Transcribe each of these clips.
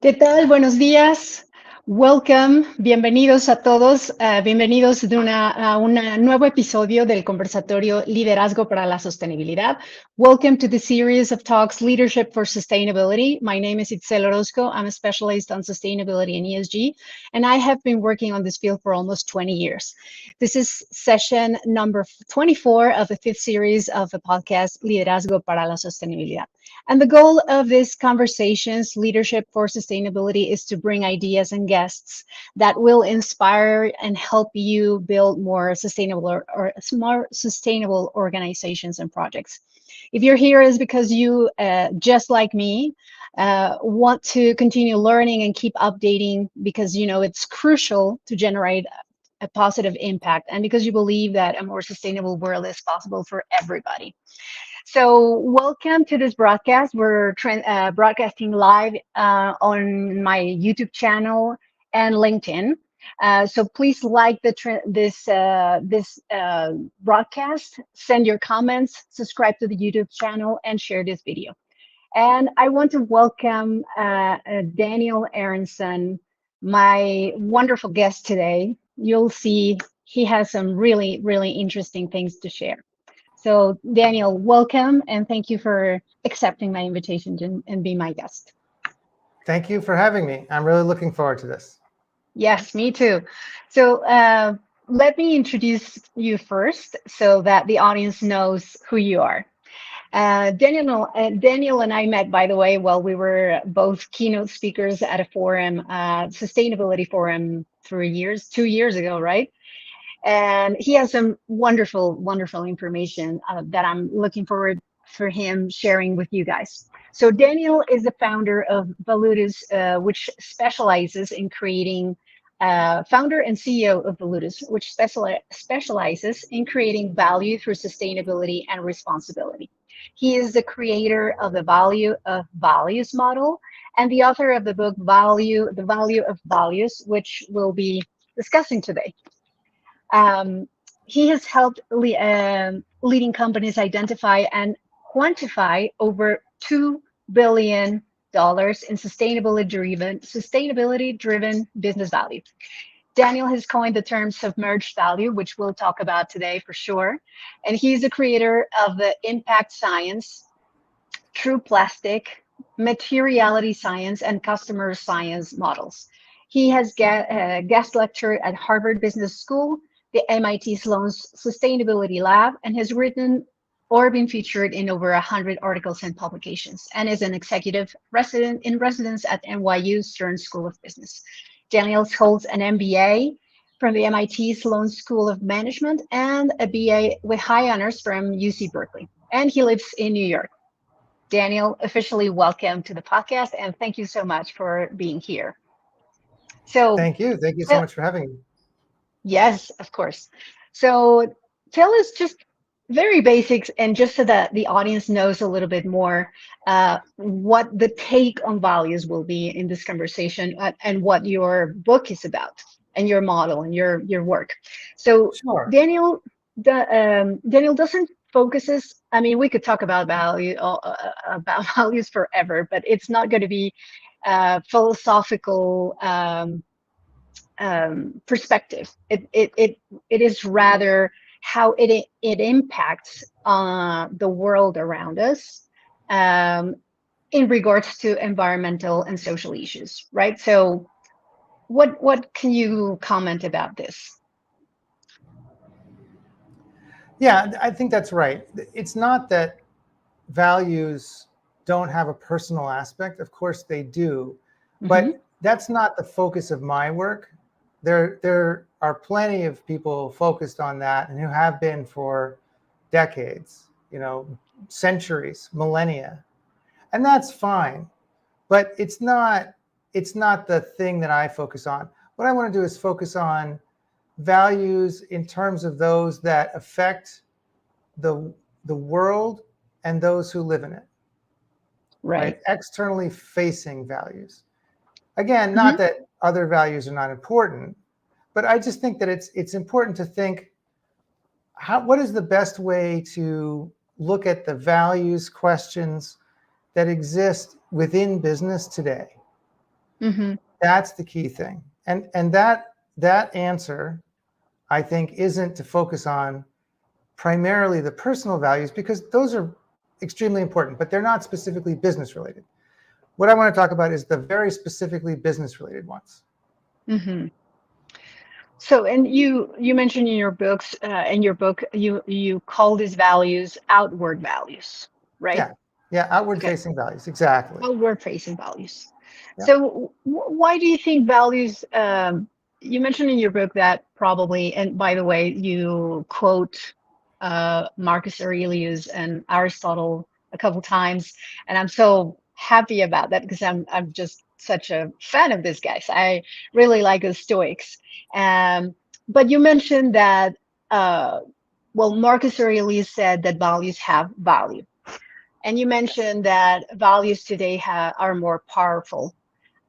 ¿Qué tal? Buenos días. Welcome. Bienvenidos a todos. Bienvenidos a un nuevo episodio del conversatorio Liderazgo para la Sostenibilidad. Welcome to the series of talks Leadership for Sustainability. My name is Itzel Orozco. I'm a specialist on sustainability and ESG, and I have been working on this field for almost 20 years. This is session number 24 of the fifth series of the podcast Liderazgo para la Sostenibilidad. And the goal of this conversations, Leadership for Sustainability, is to bring ideas and guests that will inspire and help you build more sustainable or more sustainable organizations and projects. If you're here, is because you, just like me, want to continue learning and keep updating because you know it's crucial to generate a positive impact, and because you believe that a more sustainable world is possible for everybody. So welcome to this broadcast. We're broadcasting live on my YouTube channel and LinkedIn. So please like this broadcast, send your comments, subscribe to the YouTube channel, and share this video. And I want to welcome Daniel Aronson, my wonderful guest today. You'll see he has some really, really interesting things to share. So Daniel, welcome, and thank you for accepting my invitation and being my guest. Thank you for having me. I'm really looking forward to this. Yes, me too. So let me introduce you first so that the audience knows who you are. Daniel and I met, by the way, while we were both keynote speakers at a forum, sustainability forum 2 years ago, right? And he has some wonderful, wonderful information that I'm looking forward for him sharing with you guys. So Daniel is the founder of Valutus, which specializes in creating, founder and CEO of Valutus, which specializes in creating value through sustainability and responsibility. He is the creator of the Value of Values model and the author of the book The Value of Values, which we'll be discussing today. He has helped leading companies identify and quantify over $2 billion in sustainability-driven business value. Daniel has coined the term submerged value, which we'll talk about today for sure. And he's the creator of the impact science, true plastic, materiality science, and customer science models. He has guest lectured at Harvard Business School, the MIT Sloan's Sustainability Lab, and has written or been featured in over 100 articles and publications, and is an executive in residence at NYU Stern School of Business. Daniel holds an MBA from the MIT Sloan School of Management and a BA with high honors from UC Berkeley, and he lives in New York. Daniel, officially welcome to the podcast, and thank you so much for being here. So thank you so much for having me. Yes, of course. So tell us just very basics, and just so that the audience knows a little bit more, what the take on values will be in this conversation, and what your book is about, and your model and your work. So sure. Daniel doesn't focuses. I mean, we could talk about values forever, but it's not going to be philosophical. Perspective. It is rather how it impacts the world around us in regards to environmental and social issues, right? So what can you comment about this? Yeah, I think that's right. It's not that values don't have a personal aspect. Of course they do, but that's not the focus of my work. There are plenty of people focused on that and who have been for decades, centuries, millennia, and that's fine. But it's not the thing that I focus on. What I want to do is focus on values in terms of those that affect the world and those who live in it. Right? Externally facing values. Again, not that other values are not important, but I just think that it's important to think what is the best way to look at the values questions that exist within business today. Mm-hmm. That's the key thing. And that answer, I think, isn't to focus on primarily the personal values, because those are extremely important, but they're not specifically business related. What I want to talk about is the very specifically business related ones. Mm-hmm. So, and you mentioned in your books, in your book, you call these values outward values, right? Yeah, outward Okay, facing values, exactly. outward facing values. Yeah. So, why do you think values? You mentioned in your book that probably, and by the way, you quote Marcus Aurelius and Aristotle a couple times, and I'm so happy about that because I'm just such a fan of these guys. I really like the Stoics. Um, but you mentioned that, well, Marcus Aurelius said that values have value. And you mentioned that values today are more powerful.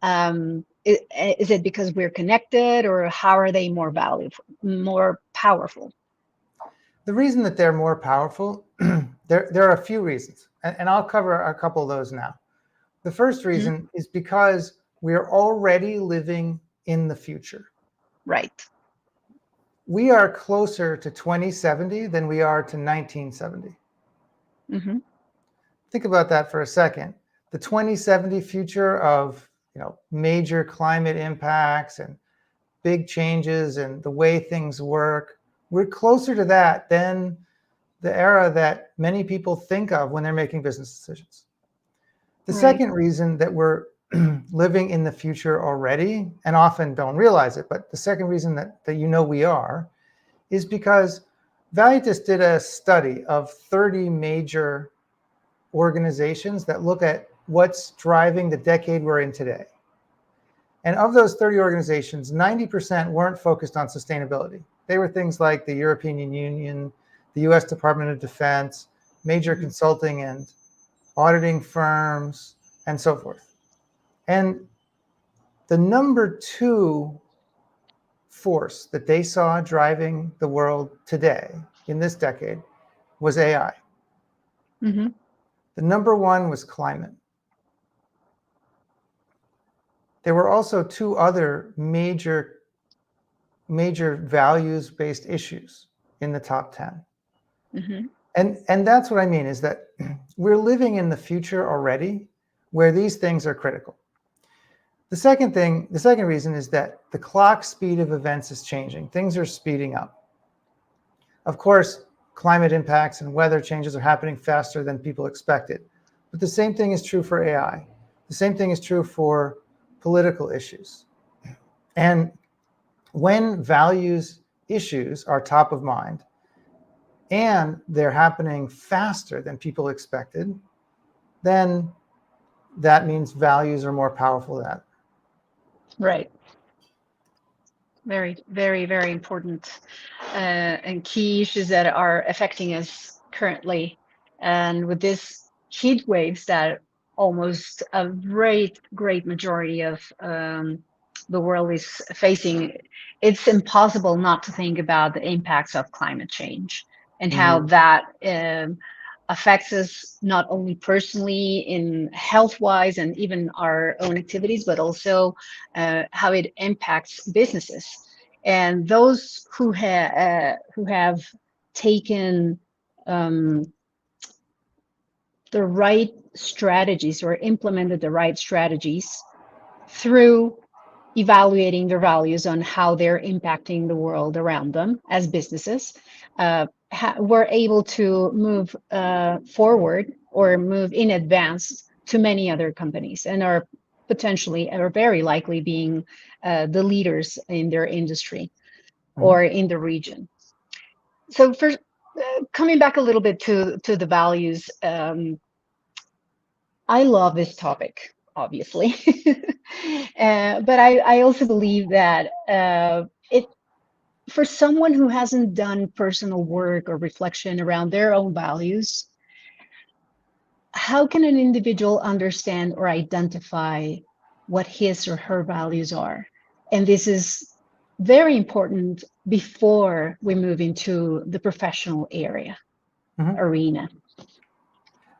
Is it because we're connected, or how are they more valuable, more powerful? The reason that they're more powerful, there are a few reasons, and I'll cover a couple of those now. The first reason is because we're already living in the future. Right. We are closer to 2070 than we are to 1970. Mm-hmm. Think about that for a second. The 2070 future of, major climate impacts and big changes and the way things work, we're closer to that than the era that many people think of when they're making business decisions. The second reason that we're living in the future already, and often don't realize it, but the second reason that we are, is because Valitas did a study of 30 major organizations that look at what's driving the decade we're in today. And of those 30 organizations, 90% weren't focused on sustainability. They were things like the European Union, the US Department of Defense, major consulting and auditing firms, and so forth. And the number two force that they saw driving the world today in this decade was AI. Mm-hmm. The number one was climate. There were also two other major values-based issues in the top 10. Mm-hmm. And that's what I mean, is that we're living in the future already where these things are critical. The second reason is that the clock speed of events is changing. Things are speeding up. Of course, climate impacts and weather changes are happening faster than people expected. But the same thing is true for AI. The same thing is true for political issues. And when values issues are top of mind and they're happening faster than people expected, then that means values are more powerful than ever. Right. Very, very, very important and key issues that are affecting us currently. And with this heat waves that almost a great majority of the world is facing, it's impossible not to think about the impacts of climate change and how that affects us not only personally in health-wise and even our own activities, but also how it impacts businesses. And those who have taken the right strategies or implemented the right strategies through evaluating their values on how they're impacting the world around them as businesses, were able to move forward or move in advance to many other companies, and are very likely being the leaders in their industry or in the region. So for coming back a little bit to the values, I love this topic, obviously. But I also believe that for someone who hasn't done personal work or reflection around their own values, how can an individual understand or identify what his or her values are? And this is very important before we move into the professional arena.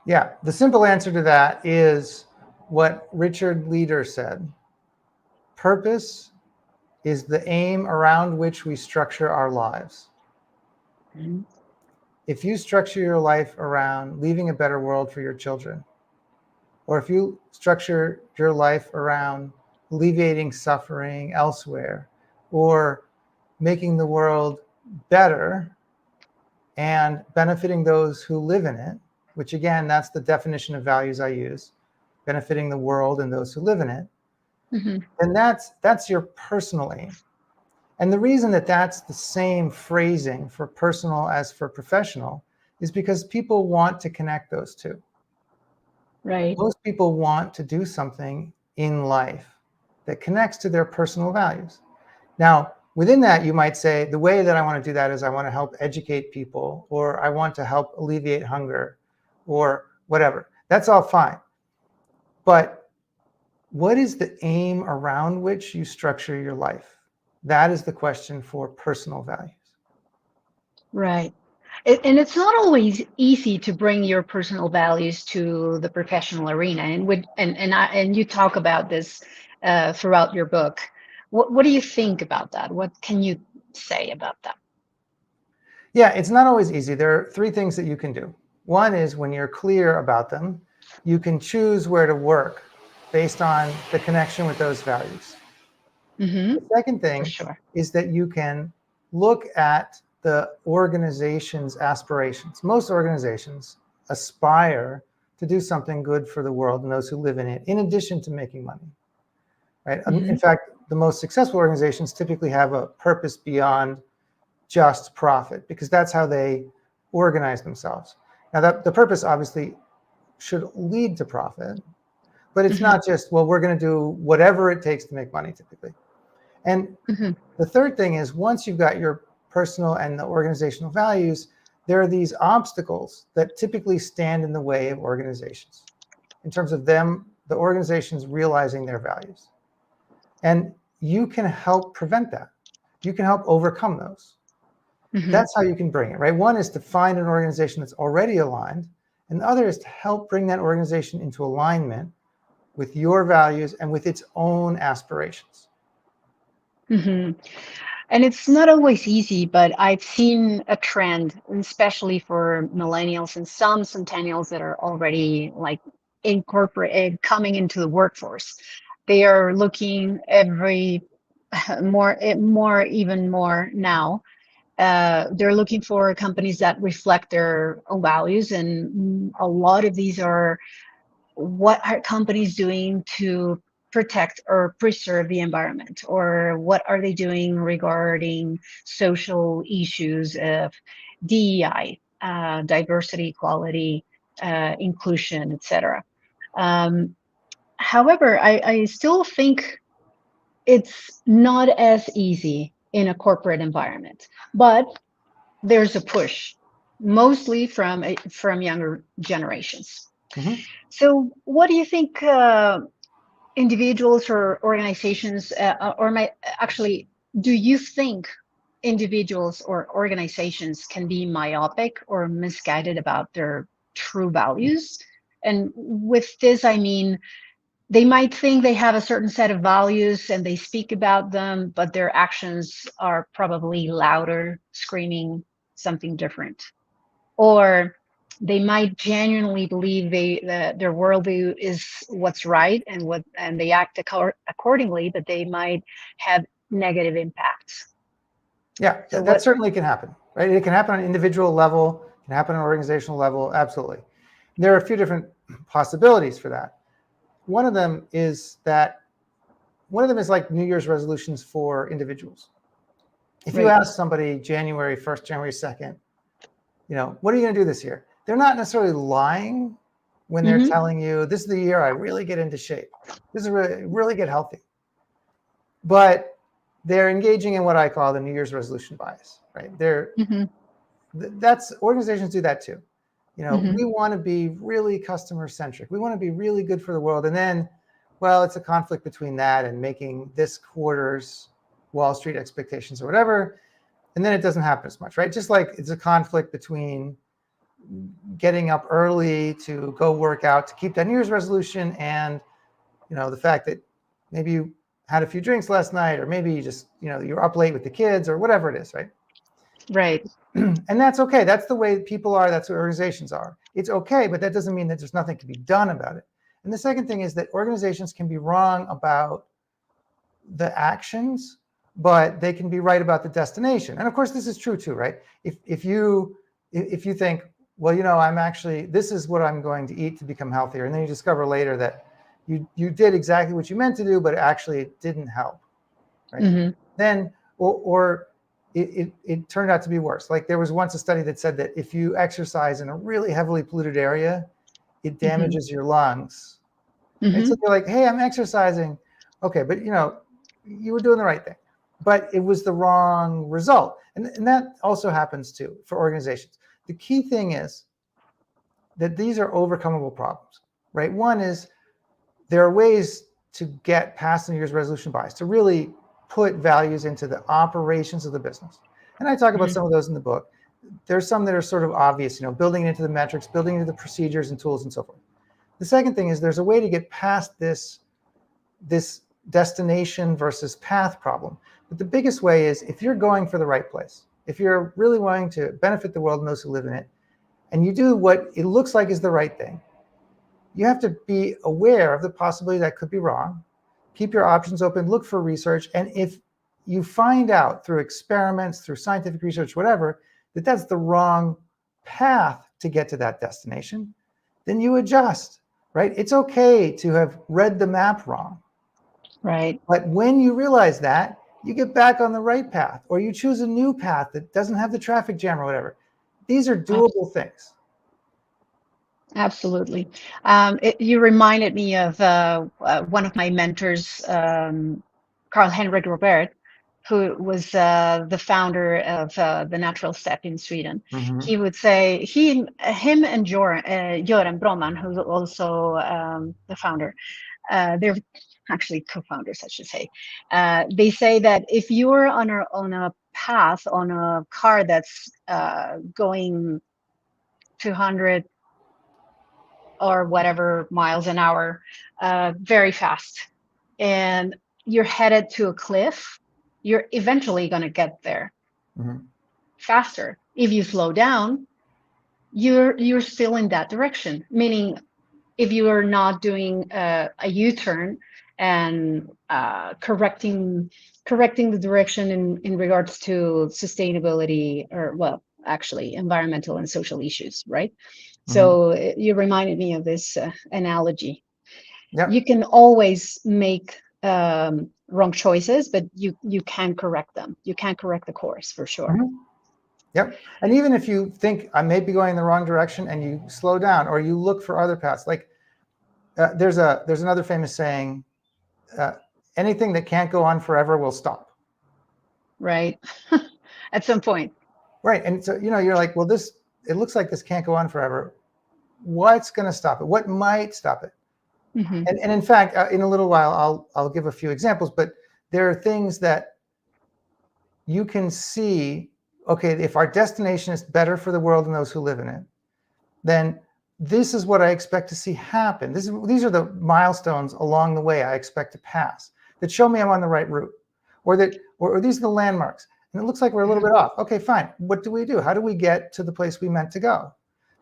Yeah, the simple answer to that is what Richard Leder said. purpose is the aim around which we structure our lives. Mm-hmm. If you structure your life around leaving a better world for your children, or if you structure your life around alleviating suffering elsewhere, or making the world better and benefiting those who live in it, which again, that's the definition of values I use, benefiting the world and those who live in it, Mm-hmm. then that's your personal aim. And the reason that that's the same phrasing for personal as for professional is because people want to connect those two. Right. Most people want to do something in life that connects to their personal values. Now, within that, you might say, the way that I want to do that is I want to help educate people, or I want to help alleviate hunger, or whatever. That's all fine. But what is the aim around which you structure your life? That is the question for personal values. Right. And it's not always easy to bring your personal values to the professional arena. And you talk about this throughout your book. What do you think about that? What can you say about that? Yeah, it's not always easy. There are three things that you can do. One is when you're clear about them, you can choose where to work based on the connection with those values. Mm-hmm. The second thing For sure. is that you can look at the organization's aspirations. Most organizations aspire to do something good for the world and those who live in it, in addition to making money. Right? Mm-hmm. In fact, the most successful organizations typically have a purpose beyond just profit, because that's how they organize themselves. Now, that the purpose obviously should lead to profit, but it's Mm-hmm. not just, well, we're going to do whatever it takes to make money typically. And Mm-hmm. the third thing is, once you've got your personal and the organizational values, there are these obstacles that typically stand in the way of organizations in terms of them, the organizations realizing their values. And you can help prevent that. You can help overcome those. Mm-hmm. That's how you can bring it, right? One is to find an organization that's already aligned, and the other is to help bring that organization into alignment with your values and with its own aspirations. Mm-hmm. And it's not always easy, but I've seen a trend, especially for millennials and some centennials that are already like incorporated, coming into the workforce. They are looking even more now. They're looking for companies that reflect their own values, and a lot of these are, what are companies doing to protect or preserve the environment, or what are they doing regarding social issues of DEI, diversity, equality, inclusion, etc. However, I still think it's not as easy in a corporate environment, but there's a push, mostly from younger generations. Mm-hmm. So, what do you think individuals or organizations, actually, do you think individuals or organizations can be myopic or misguided about their true values? And with this, I mean, they might think they have a certain set of values and they speak about them, but their actions are probably louder, screaming something different. Or they might genuinely believe their worldview is what's right, and they act accordingly, but they might have negative impacts. Yeah, So that certainly can happen, right? It can happen on an individual level, it can happen on an organizational level, absolutely. There are a few different possibilities for that. One of them is like New Year's resolutions for individuals. If you right. ask somebody January 1st, January 2nd, what are you going to do this year? They're not necessarily lying when they're Mm-hmm. telling you, this is the year I really get into shape. This is really get healthy. But they're engaging in what I call the New Year's resolution bias, right? Mm-hmm. That's organizations do that too. Mm-hmm. We want to be really customer centric. We want to be really good for the world. And then, well, it's a conflict between that and making this quarter's Wall Street expectations or whatever. And then it doesn't happen as much, right? Just like it's a conflict between getting up early to go work out to keep that New Year's resolution and, the fact that maybe you had a few drinks last night, or maybe you just, you're up late with the kids or whatever it is, right? Right. And that's okay. That's the way people are. That's what organizations are. It's okay, but that doesn't mean that there's nothing to be done about it. And the second thing is that organizations can be wrong about the actions, but they can be right about the destination. And of course, this is true too, right? If you think, well, I'm actually, this is what I'm going to eat to become healthier, and then you discover later that you did exactly what you meant to do, but actually it didn't help, right? Mm-hmm. Then, or it turned out to be worse. Like there was once a study that said that if you exercise in a really heavily polluted area, it damages your lungs. Mm-hmm. Right? So you're like, hey, I'm exercising. Okay, but you were doing the right thing, but it was the wrong result. And that also happens too for organizations. The key thing is that these are overcomable problems, right? One is there are ways to get past the New Year's resolution bias, to really put values into the operations of the business. And I talk about some of those in the book. There's some that are sort of obvious, building into the metrics, building into the procedures and tools and so forth. The second thing is there's a way to get past this destination versus path problem. But the biggest way is if you're going for the right place, if you're really wanting to benefit the world and those who live in it, and you do what it looks like is the right thing, you have to be aware of the possibility that could be wrong. Keep your options open, look for research. And if you find out through experiments, through scientific research, whatever, that that's the wrong path to get to that destination, then you adjust, right? It's okay to have read the map wrong. Right. But when you realize that, you get back on the right path, or you choose a new path that doesn't have the traffic jam or whatever. These are doable things. Absolutely. You reminded me of one of my mentors, Karl-Henrik Robert, who was the founder of the Natural Step in Sweden. Mm-hmm. He would say, him and Göran Broman, who's also the founder, they're actually co-founders, I should say. They say that if you're on a path, on a car that's going 200 or whatever miles an hour, very fast, and you're headed to a cliff, you're eventually going to get there faster. If you slow down, you're still in that direction. Meaning, if you are not doing a U-turn and correcting the direction in regards to sustainability, or actually environmental and social issues, right? So you reminded me of this analogy. Yep. You can always make wrong choices, but you can correct them. You can correct the course for sure. Yep. And even if you think I may be going in the wrong direction and you slow down or you look for other paths, like there's another famous saying, anything that can't go on forever will stop. Right. At some point. Right. And so, you're like, well, it looks like this can't go on forever. What's going to stop it? What might stop it? Mm-hmm. And in fact, in a little while, I'll give a few examples, but there are things that you can see, okay, if our destination is better for the world and those who live in it, then this is what I expect to see happen. These are the milestones along the way I expect to pass that show me I'm on the right route, or these are the landmarks. And it looks like we're a little bit off. Okay, fine. What do we do? How do we get to the place we meant to go?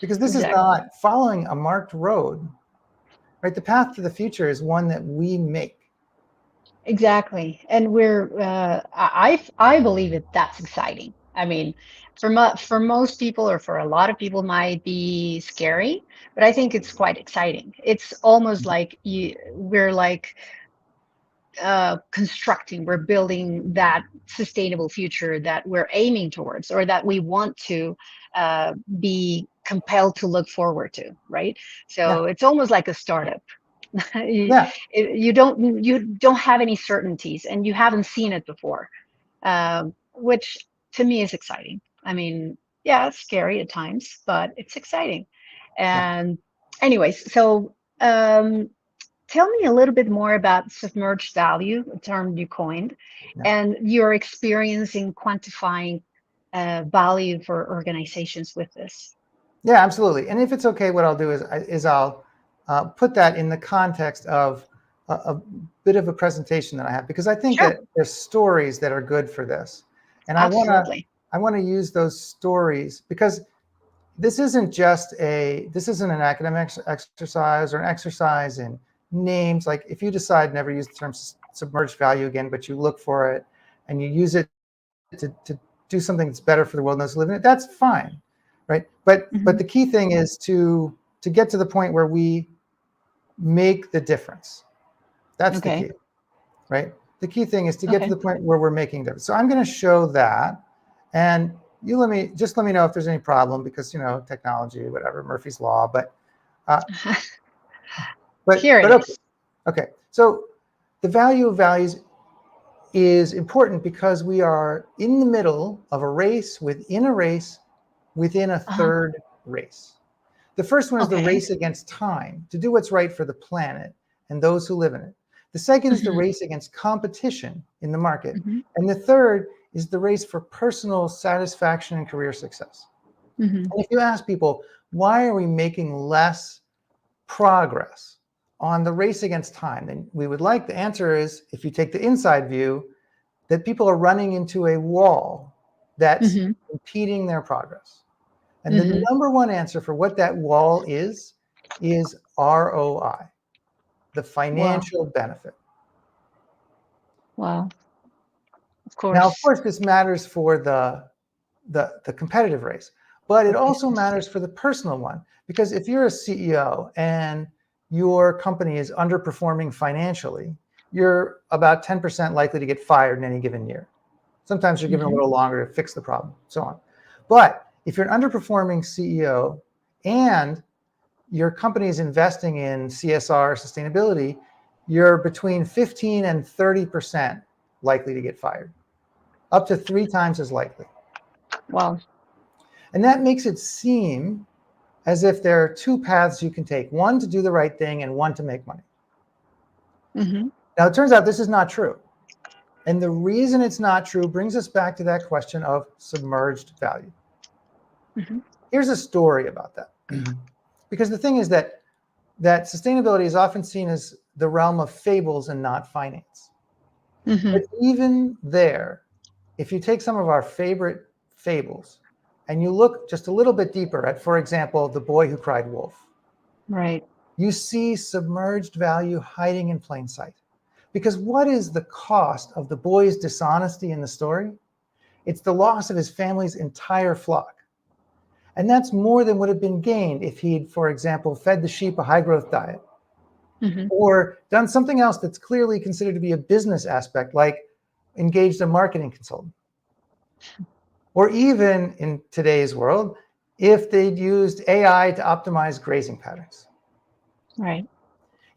Because this is not following a marked road, right? The path to the future is one that we make. Exactly. And I believe that's exciting. I mean, for most people, or for a lot of people, might be scary, but I think it's quite exciting. It's almost like we're like constructing, we're building that sustainable future that we're aiming towards, or that we want to be compelled to look forward to, right? So it's almost like a startup. You don't have any certainties, and you haven't seen it before, which to me is exciting. I mean, it's scary at times, but it's exciting. And anyways, so tell me a little bit more about submerged value, a term you coined, and your experience in quantifying value for organizations with this. Yeah, absolutely. And if it's okay, what I'll do is I'll put that in the context of a bit of a presentation that I have, because I think Sure. that there's stories that are good for this. And Absolutely. I want to use those stories, because this isn't an academic exercise or an exercise in names. Like if you decide never use the term submerged value again, but you look for it and you use it to do something that's better for the world and those who live in it, that's fine, right? But the key thing is to get to the point where we make the difference. That's the key, right? The key thing is to get to the point where we're making difference. So I'm going to show that, and you let me know if there's any problem, because technology, whatever, Murphy's law. But Here it is. Okay. So the value of values is important because we are in the middle of a race within a race within a third race. The first one is the race against time, to do what's right for the planet and those who live in it. The second is the race against competition in the market. And the third is the race for personal satisfaction and career success. And if you ask people, why are we making less progress on the race against time, then the answer is, if you take the inside view, that people are running into a wall that's impeding their progress. And the number one answer for what that wall is ROI, the financial benefit. Wow. Of course. Now, of course, this matters for the competitive race, but it also matters for the personal one, because if you're a CEO and your company is underperforming financially, you're about 10% likely to get fired in any given year. Sometimes you're given a little longer to fix the problem, so on. But if you're an underperforming CEO and your company is investing in CSR, sustainability, you're between 15 and 30% likely to get fired, up to 3 times as likely. Wow. And that makes it seem as if there are 2 paths you can take, one to do the right thing and one to make money. Now, it turns out this is not true. And the reason it's not true brings us back to that question of submerged value. Here's a story about that. Because the thing is that sustainability is often seen as the realm of fables and not finance. But even there, if you take some of our favorite fables and you look just a little bit deeper at, for example, The Boy Who Cried Wolf, right, you see submerged value hiding in plain sight. Because what is the cost of the boy's dishonesty in the story? It's the loss of his family's entire flock. And that's more than would have been gained if he'd, for example, fed the sheep a high-growth diet, or done something else that's clearly considered to be a business aspect, like engaged a marketing consultant. Or even, in today's world, if they'd used AI to optimize grazing patterns. Right.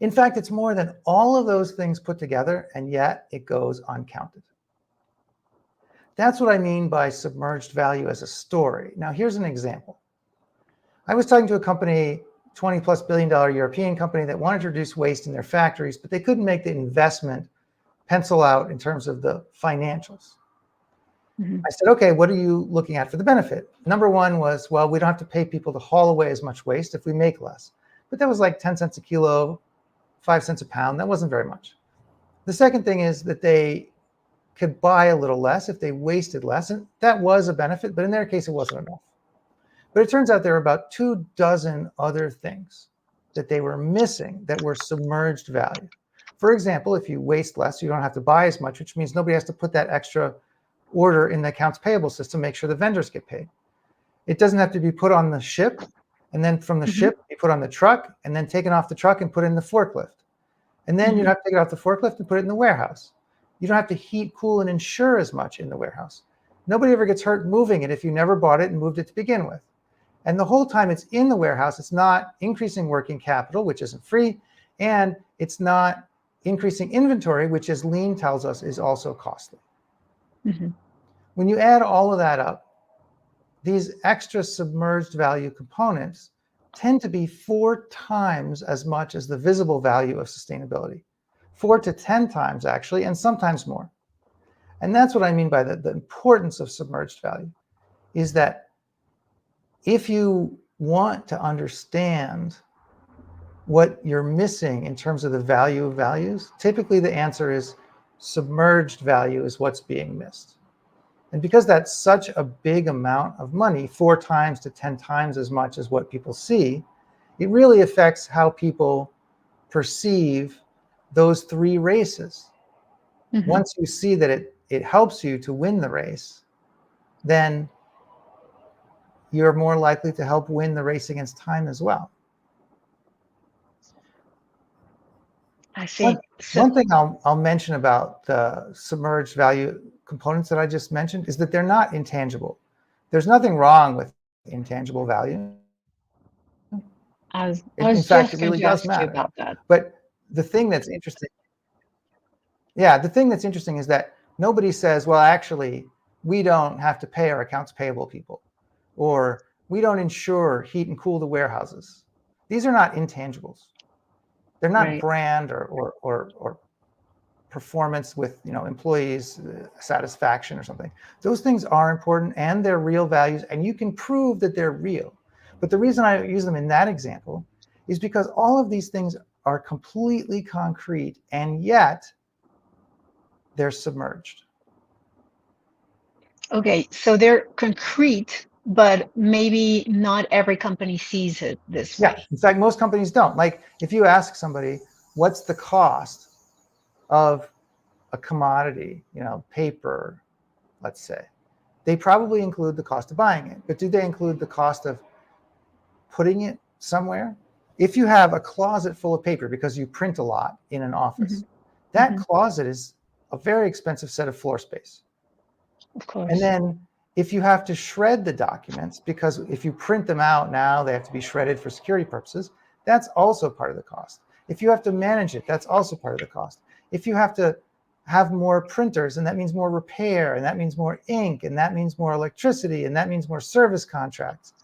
In fact, it's more than all of those things put together, and yet it goes uncounted. That's what I mean by submerged value as a story. Now, here's an example. I was talking to a company, $20+ billion European company, that wanted to reduce waste in their factories, but they couldn't make the investment pencil out in terms of the financials. I said, okay, what are you looking at for the benefit? Number one was, well, we don't have to pay people to haul away as much waste if we make less. But that was like 10 cents a kilo, 5 cents a pound. That wasn't very much. The second thing is that they could buy a little less if they wasted less. And that was a benefit, but in their case, it wasn't enough. But it turns out there were about 24 other things that they were missing that were submerged value. For example, if you waste less, you don't have to buy as much, which means nobody has to put that extra order in the accounts payable system, make sure the vendors get paid. It doesn't have to be put on the ship, and then from the ship, be put on the truck, and then taken off the truck and put in the forklift. And then you don't have to take it off the forklift and put it in the warehouse. You don't have to heat, cool, and insure as much in the warehouse. Nobody ever gets hurt moving it if you never bought it and moved it to begin with. And the whole time it's in the warehouse, it's not increasing working capital, which isn't free, and it's not increasing inventory, which, as Lean tells us, is also costly. When you add all of that up, these extra submerged value components tend to be 4 times as much as the visible value of sustainability, 4 to 10 times actually, and sometimes more. And that's what I mean by the importance of submerged value, is that if you want to understand what you're missing in terms of the value of values, typically the answer is submerged value is what's being missed. And because that's such a big amount of money, 4 times to 10 times as much as what people see, it really affects how people perceive those 3 races. Mm-hmm. Once you see that it helps you to win the race, then you're more likely to help win the race against time as well. I see. One thing I'll mention about the submerged value components that I just mentioned is that they're not intangible. There's nothing wrong with intangible value. In fact, it really does matter. About that. But the thing that's interesting, is that nobody says, well, actually, we don't have to pay our accounts payable people, or we don't insure heat and cool the warehouses. These are not intangibles. They're not brand or performance with employees satisfaction or something. Those things are important and they're real values, and you can prove that they're real. But the reason I use them in that example is because all of these things are completely concrete, and yet they're submerged. Okay, so they're concrete, but maybe not every company sees it this way. Yeah, in fact, most companies don't. Like, if you ask somebody, what's the cost of a commodity, paper, let's say, they probably include the cost of buying it. But do they include the cost of putting it somewhere? If you have a closet full of paper because you print a lot in an office, that closet is a very expensive set of floor space. Of course. And then if you have to shred the documents, because if you print them out now, they have to be shredded for security purposes, that's also part of the cost. If you have to manage it, that's also part of the cost. If you have to have more printers, and that means more repair, and that means more ink, and that means more electricity, and that means more service contracts,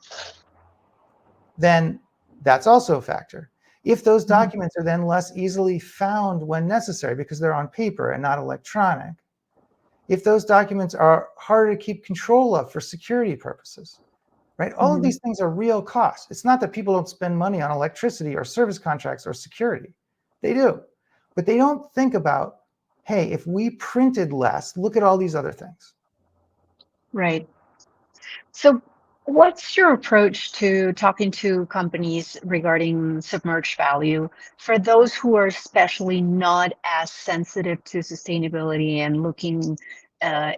then that's also a factor. If those documents are then less easily found when necessary because they're on paper and not electronic, if those documents are harder to keep control of for security purposes, right? All of these things are real costs. It's not that people don't spend money on electricity or service contracts or security. They do. But they don't think about, hey, if we printed less, look at all these other things. Right. So what's your approach to talking to companies regarding submerged value for those who are especially not as sensitive to sustainability and looking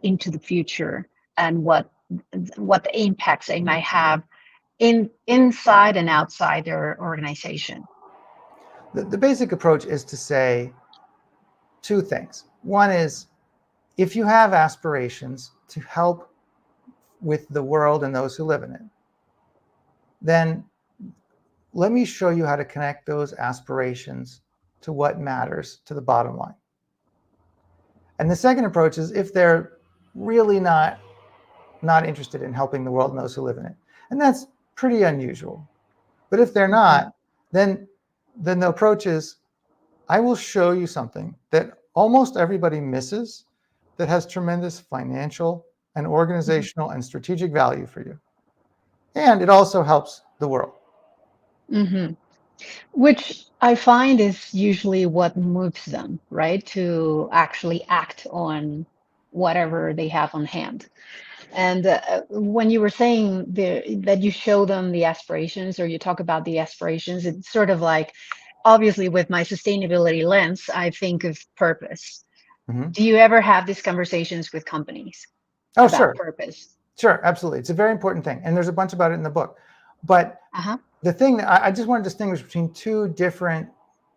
into the future and what the impacts they might have inside and outside their organization? The basic approach is to say 2 things. One is, if you have aspirations to help with the world and those who live in it, then let me show you how to connect those aspirations to what matters to the bottom line. And the second approach is, if they're really not interested in helping the world and those who live in it, and that's pretty unusual. But if they're not, then the approach is, I will show you something that almost everybody misses that has tremendous financial and organizational and strategic value for you. And it also helps the world. Which I find is usually what moves them, right? To actually act on whatever they have on hand. And when you were saying that you show them the aspirations, or you talk about the aspirations, it's sort of like, obviously with my sustainability lens, I think of purpose. Do you ever have these conversations with companies about purpose? Sure, absolutely. It's a very important thing. And there's a bunch about it in the book. But the thing that I just want to distinguish between 2 different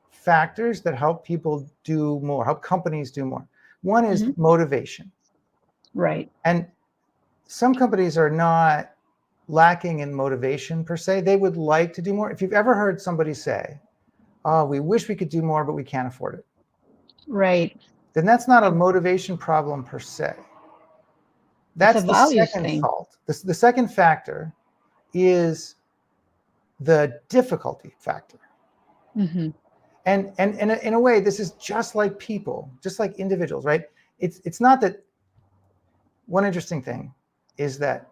factors that help people do more, help companies do more. One is motivation. Right. And some companies are not lacking in motivation per se. They would like to do more. If you've ever heard somebody say, oh, we wish we could do more, but we can't afford it. Right. Then that's not a motivation problem per se. That's the second fault. The second factor is the difficulty factor. And in a way, this is just like people, just like individuals, right? It's not that. One interesting thing is that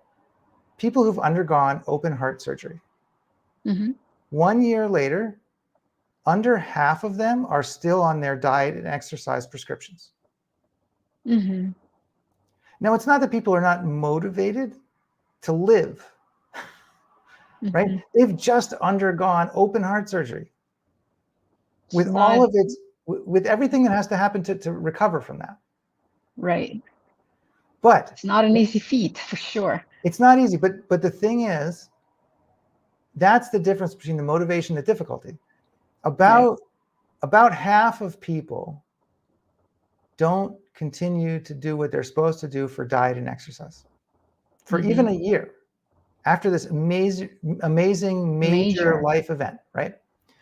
people who've undergone open heart surgery, 1 year later, under half of them are still on their diet and exercise prescriptions. Mm-hmm. Now, it's not that people are not motivated to live, right? Mm-hmm. They've just undergone open heart surgery with all of its, with everything that has to happen to recover from that. Right. But it's not an easy feat, for sure. It's not easy, but the thing is, that's the difference between the motivation and the difficulty. About half of people don't continue to do what they're supposed to do for diet and exercise for even a year after this amazing major life event, right?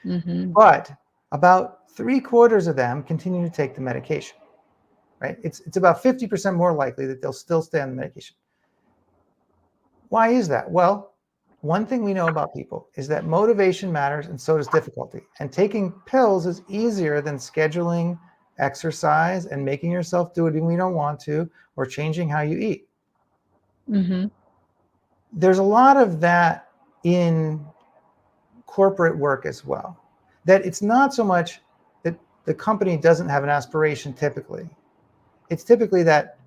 But about 3/4 of them continue to take the medication, right? It's about 50% more likely that they'll still stay on the medication. Why is that? Well, one thing we know about people is that motivation matters, and so does difficulty. And taking pills is easier than scheduling exercise and making yourself do it when you don't want to, or changing how you eat. There's a lot of that in corporate work as well, that it's not so much that the company doesn't have an aspiration typically. It's typically that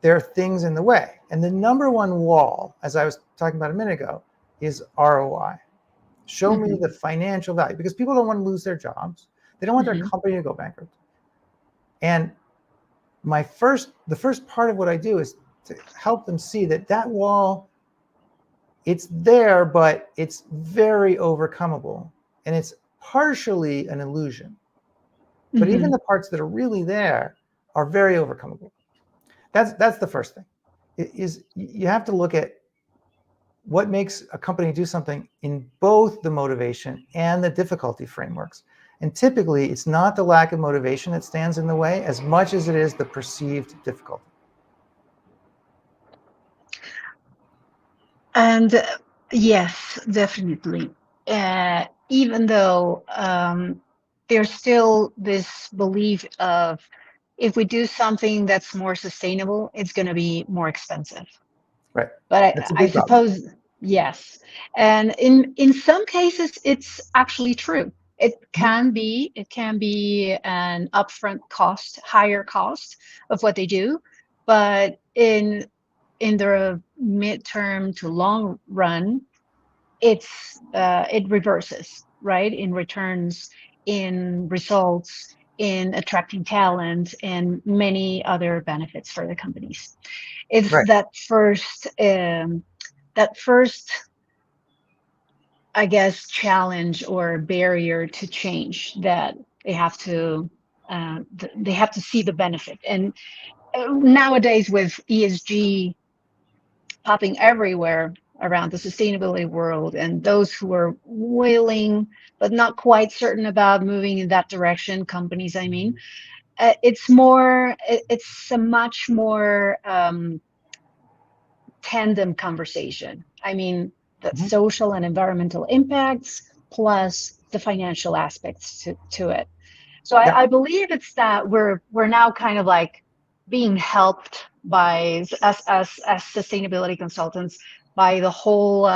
there are things in the way. And the number one wall, as I was talking about a minute ago, is ROI. Show me the financial value, because people don't want to lose their jobs. They don't want their company to go bankrupt. And the first part of what I do is to help them see that wall, it's there, but it's very overcomable. And it's partially an illusion. But even the parts that are really there are very overcomable. That's the first thing. You have to look at what makes a company do something in both the motivation and the difficulty frameworks. And typically, it's not the lack of motivation that stands in the way as much as it is the perceived difficulty. And yes, definitely. Even though there's still this belief of, if we do something that's more sustainable, it's going to be more expensive. Right. But I suppose, yes. And in some cases, it's actually true. It can be an upfront cost, higher cost of what they do, but in the midterm to long run, it reverses, right? In returns, in results, in attracting talent, and many other benefits for the companies. It's that first, I guess, challenge or barrier to change that they have to see the benefit. And nowadays, with ESG popping everywhere around the sustainability world, and those who are willing but not quite certain about moving in that direction, companies, I mean, it's a much more tandem conversation. I mean, the social and environmental impacts plus the financial aspects to it. So I believe it's that we're now kind of like being helped by as sustainability consultants by the whole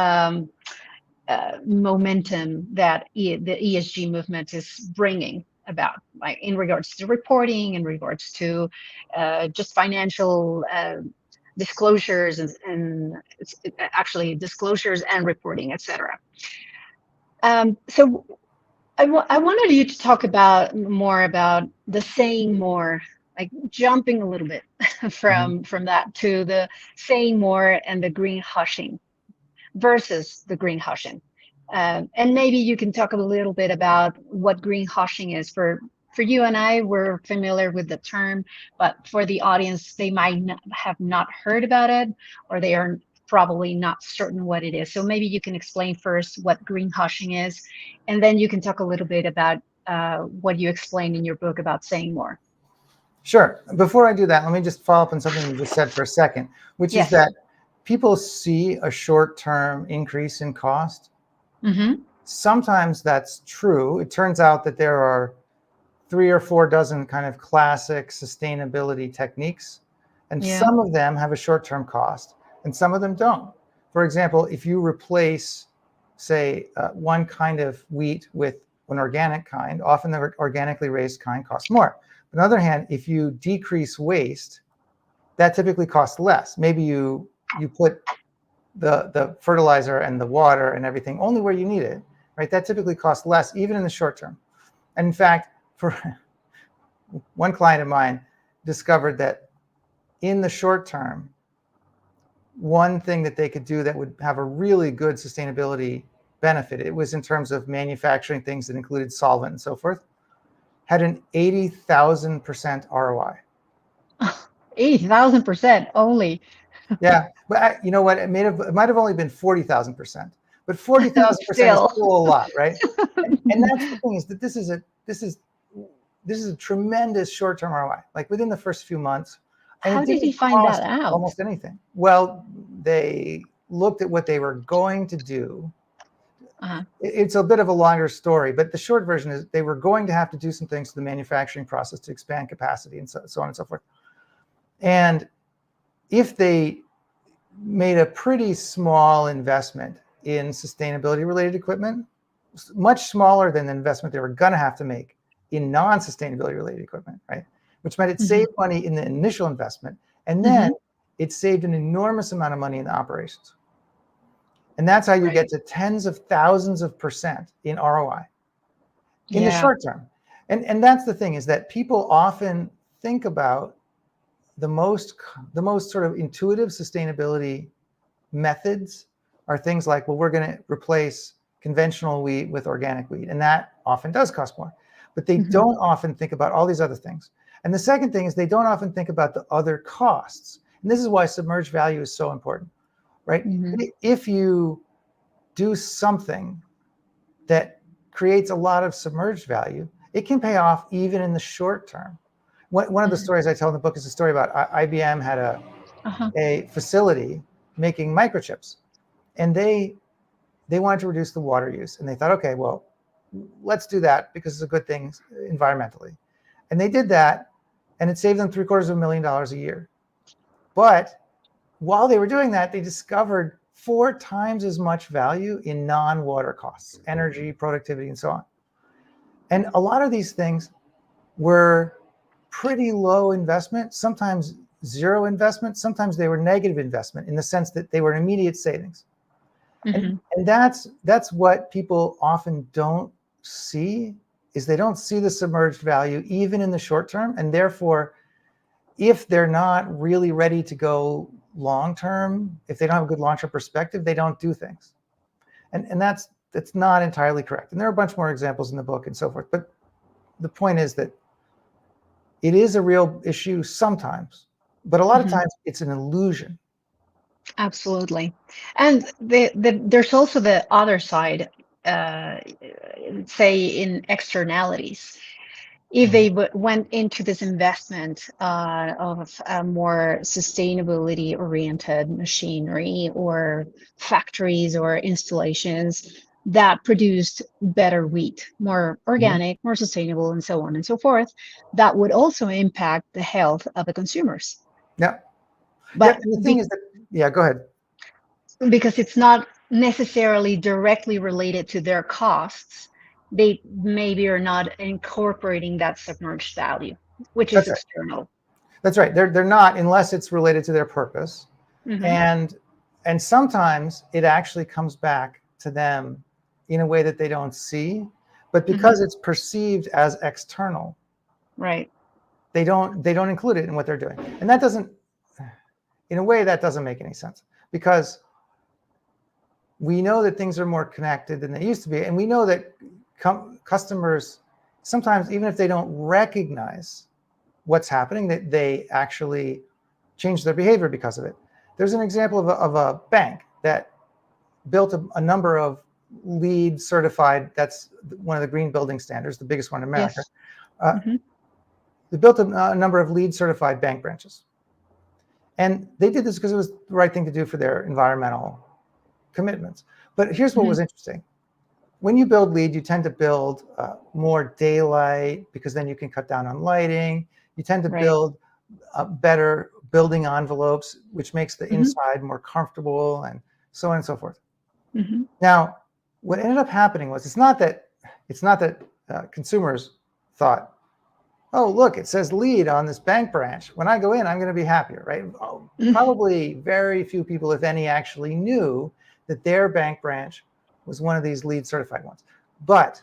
momentum that the ESG movement is bringing about, like in regards to reporting, in regards to just financial disclosures and actually disclosures and reporting, etc. So I wanted you to talk more about the saying more, like jumping a little bit from that to the saying more and the greenwashing versus the greenwashing. And maybe you can talk a little bit about what greenwashing is. For you and I, we're familiar with the term, but for the audience, they might have not heard about it, or they are probably not certain what it is. So maybe you can explain first what greenwashing is, and then you can talk a little bit about what you explained in your book about saying more. Sure. Before I do that, let me just follow up on something you just said for a second, which is that people see a short-term increase in cost. Sometimes that's true. It turns out that there are 3 or 4 dozen kind of classic sustainability techniques, and some of them have a short-term cost and some of them don't. For example, if you replace, say, one kind of wheat with an organic kind, often the organically raised kind costs more. But on the other hand, if you decrease waste, that typically costs less. Maybe you put the fertilizer and the water and everything only where you need it, right? That typically costs less, even in the short term. And in fact, for one client of mine discovered that in the short term, one thing that they could do that would have a really good sustainability benefit, it was in terms of manufacturing things that included solvent and so forth, had an 80,000% ROI. 80,000% only. Yeah, but you know what? It might have only been 40,000%, but 40,000% is still a lot, right? And that's the thing, is that this is a tremendous short-term ROI. Like within the first few months. And how did he find that out? Almost anything. Well, they looked at what they were going to do. It's a bit of a longer story, but the short version is they were going to have to do some things to the manufacturing process to expand capacity and so on and so forth. And if they made a pretty small investment in sustainability related equipment, much smaller than the investment they were going to have to make in non-sustainability related equipment, right? Which meant it saved money in the initial investment, and then it saved an enormous amount of money in the operations. And that's how you get to tens of thousands of % in ROI in the short term. And that's the thing, is that people often think about the most sort of intuitive sustainability methods are things like, well, we're going to replace conventional wheat with organic wheat, and that often does cost more. But they don't often think about all these other things. And the second thing is they don't often think about the other costs. And this is why submerged value is so important, right? If you do something that creates a lot of submerged value, it can pay off even in the short term. One of the stories I tell in the book is a story about IBM had a facility making microchips, and they wanted to reduce the water use. And they thought, okay, well, let's do that because it's a good thing environmentally. And they did that, and it saved them $750,000 a year. But while they were doing that, they discovered 4 times as much value in non-water costs, energy, productivity, and so on. And a lot of these things were pretty low investment, sometimes zero investment, sometimes they were negative investment in the sense that they were immediate savings. And that's what people often don't see, is they don't see the submerged value even in the short term. And therefore, if they're not really ready to go long term, if they don't have a good long-term perspective, they don't do things. And that's not entirely correct. And there are a bunch more examples in the book and so forth. But the point is that it is a real issue sometimes, but a lot of times it's an illusion. Absolutely. And there's also the other side, say in externalities. If they went into this investment of a more sustainability-oriented machinery or factories or installations that produced better wheat, more organic, more sustainable, and so on and so forth, that would also impact the health of the consumers. Yeah. But the thing is that, yeah, go ahead. Because it's not necessarily directly related to their costs, they maybe are not incorporating that submerged value, which is external. That's right. They're not, unless it's related to their purpose. And sometimes it actually comes back to them in a way that they don't see, but because it's perceived as external, right? They don't include it in what they're doing. And that doesn't, in a way, that doesn't make any sense, because we know that things are more connected than they used to be. And we know that customers, sometimes, even if they don't recognize what's happening, that they actually change their behavior because of it. There's an example of a bank that built a number of LEED certified, that's one of the green building standards, the biggest one in America. Yes. They built a number of LEED certified bank branches. And they did this because it was the right thing to do for their environmental commitments. But here's what was interesting. When you build LEED, you tend to build more daylight, because then you can cut down on lighting. You tend to build better building envelopes, which makes the inside more comfortable, and so on and so forth. Now, what ended up happening was, it's not that It's not that consumers thought, oh, look, it says lead on this bank branch. When I go in, I'm going to be happier, right? Oh, probably very few people, if any, actually knew that their bank branch was one of these lead certified ones. But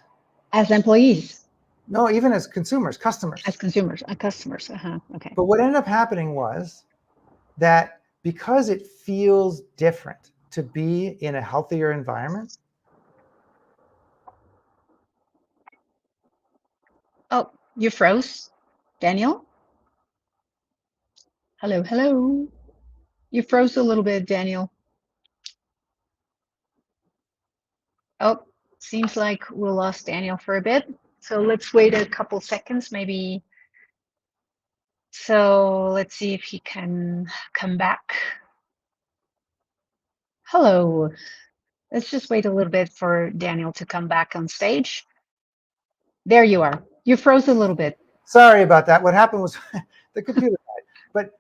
as employees, no, even as consumers, customers. As consumers, customers. Okay. But what ended up happening was that because it feels different to be in a healthier environment. Oh, you froze, Daniel? Hello, hello. You froze a little bit, Daniel. Oh, seems like we lost Daniel for a bit. So let's wait a couple seconds, maybe. So let's see if he can come back. Hello. Let's just wait a little bit for Daniel to come back on stage. There you are. You froze a little bit. Sorry about that. What happened was the computer died,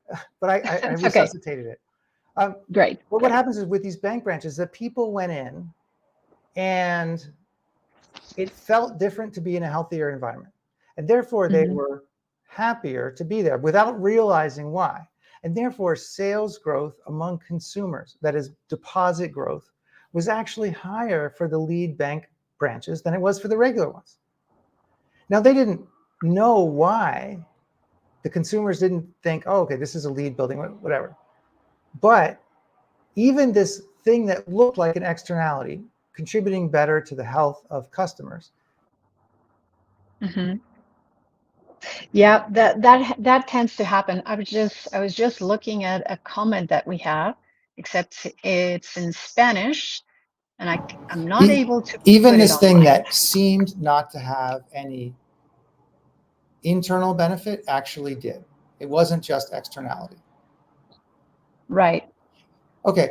but I resuscitated it. Great. Well, what happens is with these bank branches that people went in and it felt different to be in a healthier environment. And therefore they were happier to be there without realizing why. And therefore sales growth among consumers, that is deposit growth, was actually higher for the lead bank branches than it was for the regular ones. Now they didn't know why. The consumers didn't think, oh, okay, this is a lead building, whatever. But even this thing that looked like an externality, contributing better to the health of customers. Yeah, that tends to happen. I was just looking at a comment that we have, except it's in Spanish, and I'm not able to even put this it thing online. that seemed not to have any internal benefit actually did. It wasn't just externality. Right. Okay.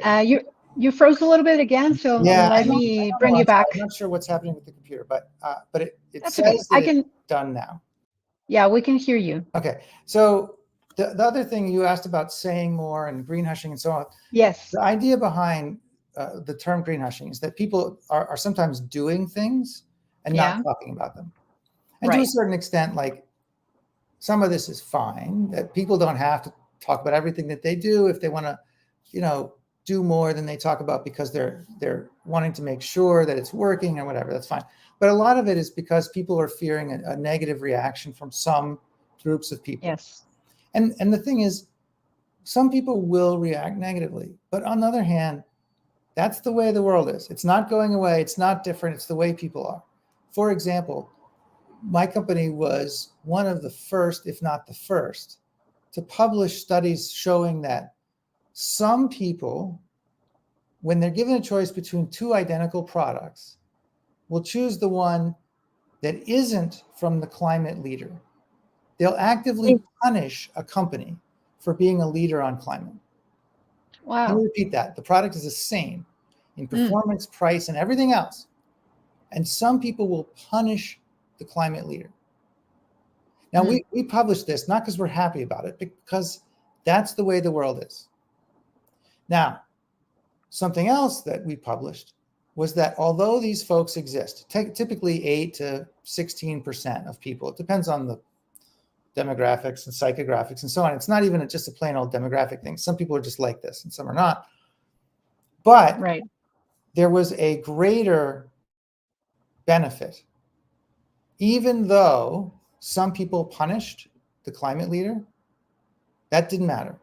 You froze a little bit again, so yeah, let me bring you back. I'm not sure what's happening with the computer, but it That's says okay. that it's done now. Yeah, we can hear you. Okay. So the other thing you asked about saying more and green hushing and so on. Yes. The idea behind the term green hushing is that people are sometimes doing things and not talking about them. And to a certain extent, like some of this is fine, that people don't have to talk about everything that they do if they want to, do more than they talk about because they're wanting to make sure that it's working or whatever. That's fine. But a lot of it is because people are fearing a negative reaction from some groups of people. Yes. And the thing is, some people will react negatively, but on the other hand, that's the way the world is. It's not going away. It's not different. It's the way people are. For example, my company was one of the first, if not the first, to publish studies showing that some people, when they're given a choice between two identical products, will choose the one that isn't from the climate leader. They'll actively punish a company for being a leader on climate. Wow. Let me repeat that. The product is the same in performance, price, and everything else. And some people will punish the climate leader. Now, we publish this not because we're happy about it, because that's the way the world is. Now, something else that we published was that although these folks exist, typically 8 to 16% of people, it depends on the demographics and psychographics and so on. It's not even just a plain old demographic thing. Some people are just like this and some are not. But there was a greater benefit, even though some people punished the climate leader. That didn't matter.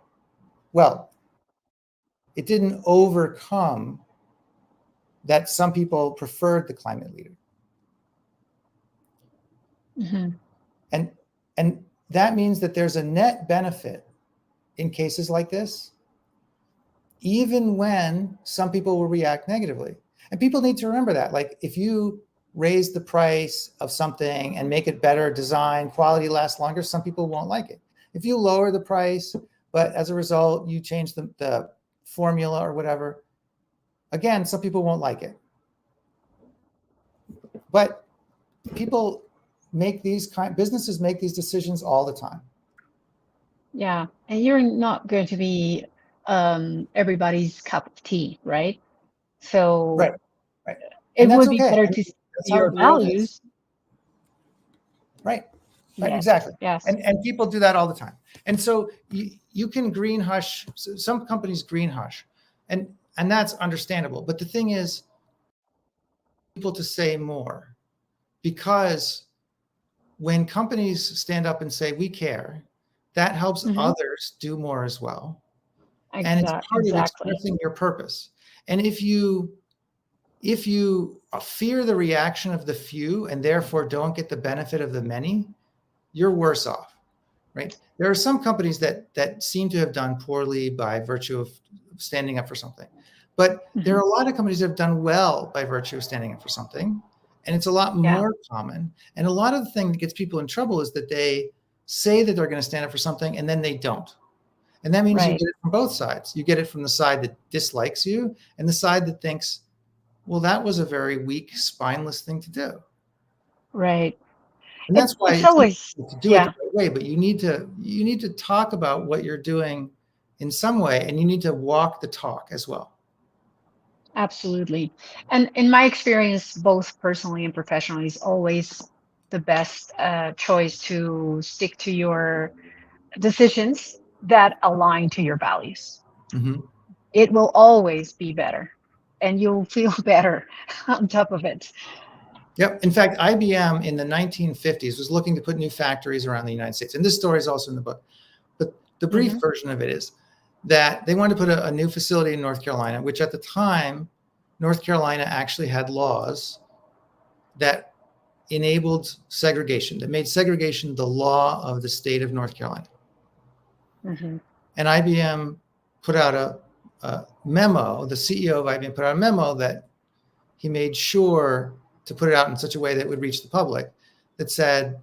Well, it didn't overcome that some people preferred the climate leader. And that means that there's a net benefit in cases like this, even when some people will react negatively. And people need to remember that. Like if you raise the price of something and make it better design, quality lasts longer, some people won't like it. If you lower the price, but as a result, you change the formula or whatever, again, some people won't like it. But people businesses make these decisions all the time. Yeah, and you're not going to be everybody's cup of tea, right? So right. it would be better to see your values. Right. Right. Yes. Exactly. Yes. And people do that all the time. And so you can green hush. Some companies green hush, and that's understandable. But the thing is, people to say more, because when companies stand up and say we care, that helps others do more as well. And it's part of expressing your purpose. And if you fear the reaction of the few and therefore don't get the benefit of the many, you're worse off, right? There are some companies that seem to have done poorly by virtue of standing up for something. But there are a lot of companies that have done well by virtue of standing up for something. And it's a lot more common. And a lot of the thing that gets people in trouble is that they say that they're going to stand up for something and then they don't. And that means you get it from both sides. You get it from the side that dislikes you and the side that thinks, well, that was a very weak, spineless thing to do. Right. And that's why it's always to do it the right way. But you need to talk about what you're doing in some way, and you need to walk the talk as well. Absolutely. And in my experience, both personally and professionally, is always the best choice to stick to your decisions that align to your values. It will always be better, and you'll feel better on top of it. Yep. In fact, IBM in the 1950s was looking to put new factories around the United States. And this story is also in the book. But the brief version of it is that they wanted to put a new facility in North Carolina, which at the time, North Carolina actually had laws that enabled segregation, that made segregation the law of the state of North Carolina. And IBM put out a memo, the CEO of IBM put out a memo that he made sure to put it out in such a way that it would reach the public, that said,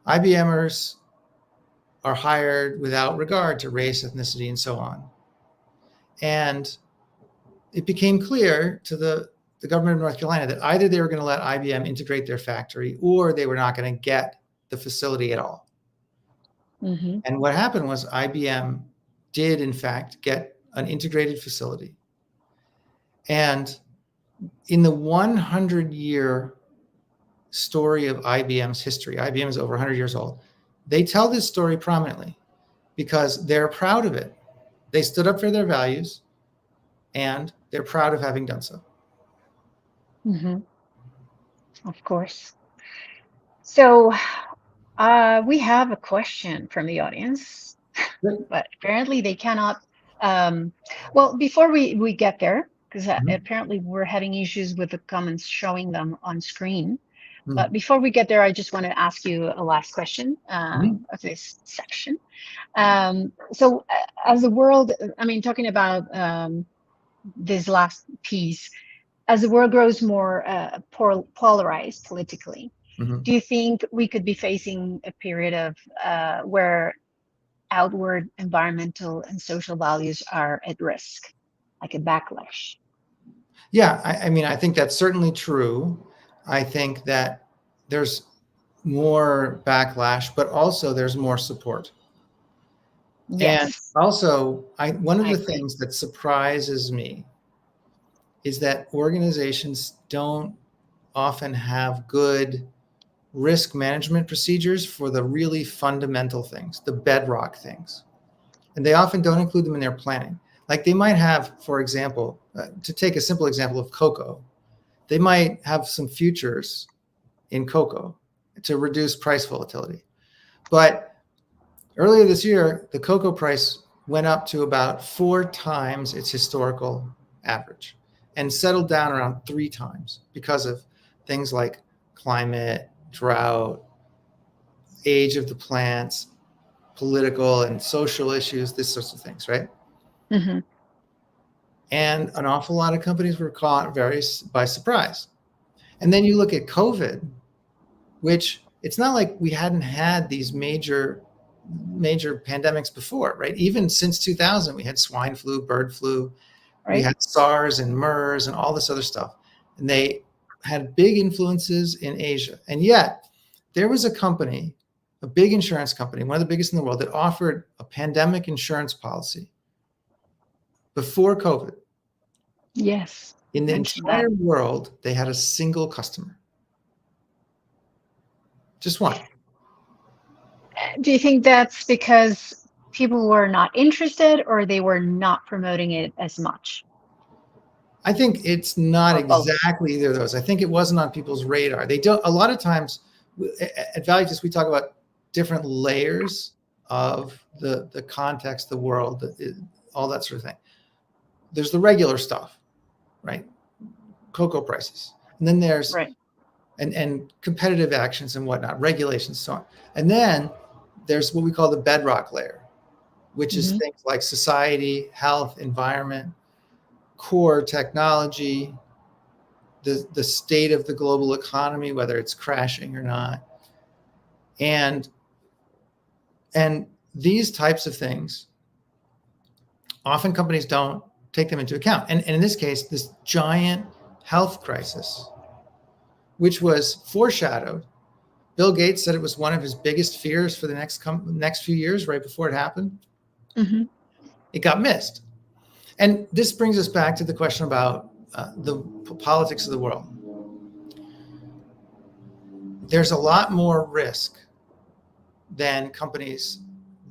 IBMers are hired without regard to race, ethnicity, and so on. And it became clear to the government of North Carolina that either they were going to let IBM integrate their factory or they were not going to get the facility at all. And what happened was IBM did, in fact, get an integrated facility. And in the 100-year story of IBM's history, IBM is over 100 years old, they tell this story prominently because they're proud of it. They stood up for their values, and they're proud of having done so. Of course. So we have a question from the audience, but apparently they cannot. Well, before we get there, because apparently we're having issues with the comments showing them on screen. But before we get there, I just want to ask you a last question of this section. So as the world, I mean, talking about this last piece, as the world grows more polarized politically, do you think we could be facing a period of where outward environmental and social values are at risk, like a backlash? Yeah, I mean, I think that's certainly true. I think that there's more backlash, but also there's more support. And also, one of the things that surprises me is that organizations don't often have good risk management procedures for the really fundamental things, the bedrock things. And they often don't include them in their planning. Like they might have, for example, to take a simple example of cocoa, they might have some futures in cocoa to reduce price volatility. But earlier this year, the cocoa price went up to about 4 times its historical average and settled down around 3 times because of things like climate, drought, age of the plants, political and social issues, this sorts of things, right? And an awful lot of companies were caught by surprise. And then you look at COVID, which it's not like we hadn't had these major pandemics before, right? Even since 2000, we had swine flu, bird flu, we had SARS and MERS and all this other stuff. And they had big influences in Asia. And yet there was a company, a big insurance company, one of the biggest in the world, that offered a pandemic insurance policy before COVID. Yes. In the entire world, they had a single customer. Just one. Do you think that's because people were not interested or they were not promoting it as much? I think it's not Or both? exactly either of those. I think it wasn't on people's radar. They don't, a lot of times at ValueJust, we talk about different layers of the context, the world, all that sort of thing. There's the regular stuff, right? Cocoa prices. And then there's, Right. and competitive actions and whatnot, regulations, so on. And then there's what we call the bedrock layer, which is things like society, health, environment, core technology, the state of the global economy, whether it's crashing or not. And these types of things, often companies don't take them into account. And in this case, this giant health crisis, which was foreshadowed. Bill Gates said it was one of his biggest fears for the next few years, right before it happened. It got missed. And this brings us back to the question about the politics of the world. There's a lot more risk than companies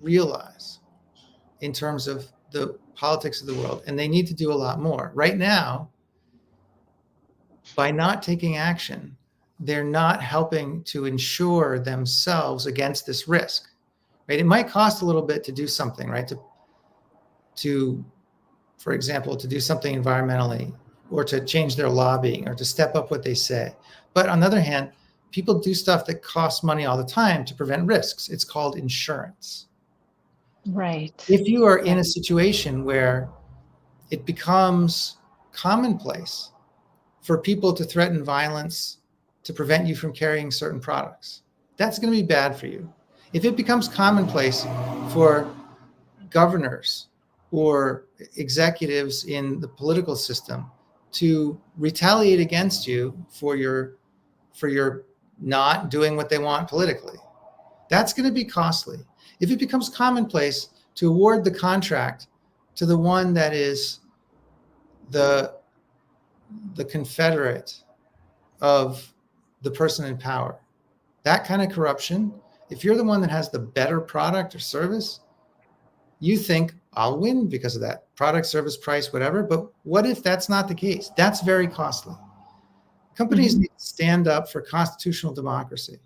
realize in terms of the politics of the world, and they need to do a lot more. Right now, by not taking action, they're not helping to insure themselves against this risk, right? It might cost a little bit to do something, right? To for example, to do something environmentally, or to change their lobbying, or to step up what they say. But on the other hand, people do stuff that costs money all the time to prevent risks. It's called insurance. Right. If you are in a situation where it becomes commonplace for people to threaten violence to prevent you from carrying certain products, that's going to be bad for you. If it becomes commonplace for governors or executives in the political system to retaliate against you for your not doing what they want politically, that's going to be costly. If it becomes commonplace to award the contract to the one that is the confederate of the person in power, that kind of corruption, if you're the one that has the better product or service, you think, I'll win because of that product, service, price, whatever. But what if that's not the case? That's very costly. Companies need to stand up for constitutional democracy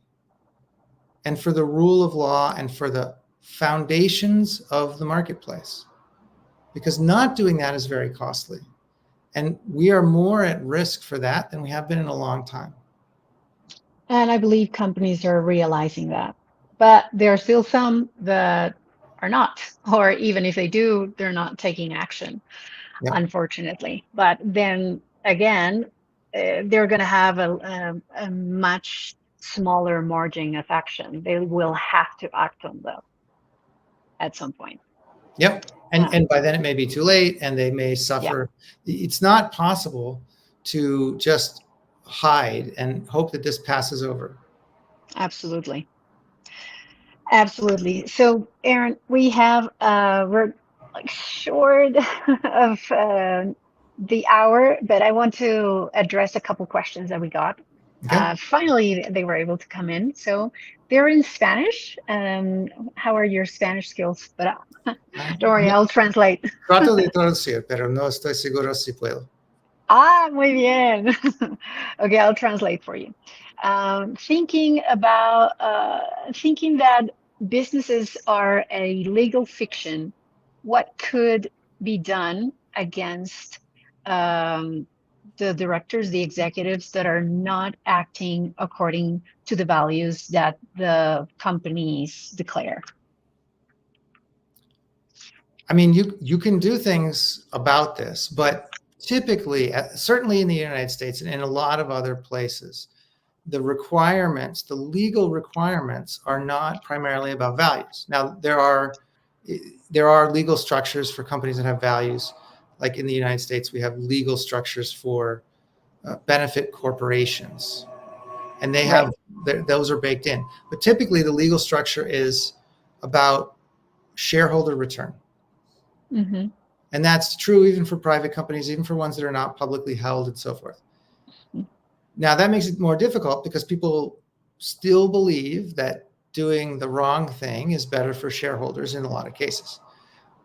and for the rule of law and for the foundations of the marketplace, because not doing that is very costly. And we are more at risk for that than we have been in a long time. And I believe companies are realizing that. But there are still some that are not, or even if they do, they're not taking action, unfortunately. But then again, they're going to have a much smaller margin of action. They will have to act on them at some point. Yep. And by then it may be too late and they may suffer. It's not possible to just hide and hope that this passes over. Absolutely. Absolutely. So, Aaron, we have we're like short of the hour, but I want to address a couple questions that we got. Okay. Finally, they were able to come in. So they're in Spanish. How are your Spanish skills? But don't worry, I'll translate. Trato de traducir, pero no estoy seguro si puedo. Ah, muy bien. Okay, I'll translate for you. Thinking that businesses are a legal fiction, what could be done against the directors, the executives that are not acting according to the values that the companies declare? I mean, you can do things about this, but typically, certainly in the United States and in a lot of other places, the requirements, the legal requirements, are not primarily about values. Now, there are legal structures for companies that have values. Like in the United States, we have legal structures for benefit corporations, and they have those are baked in. But typically, the legal structure is about shareholder return. Mm-hmm. And that's true even for private companies, even for ones that are not publicly held and so forth. Now, that makes it more difficult because people still believe that doing the wrong thing is better for shareholders in a lot of cases.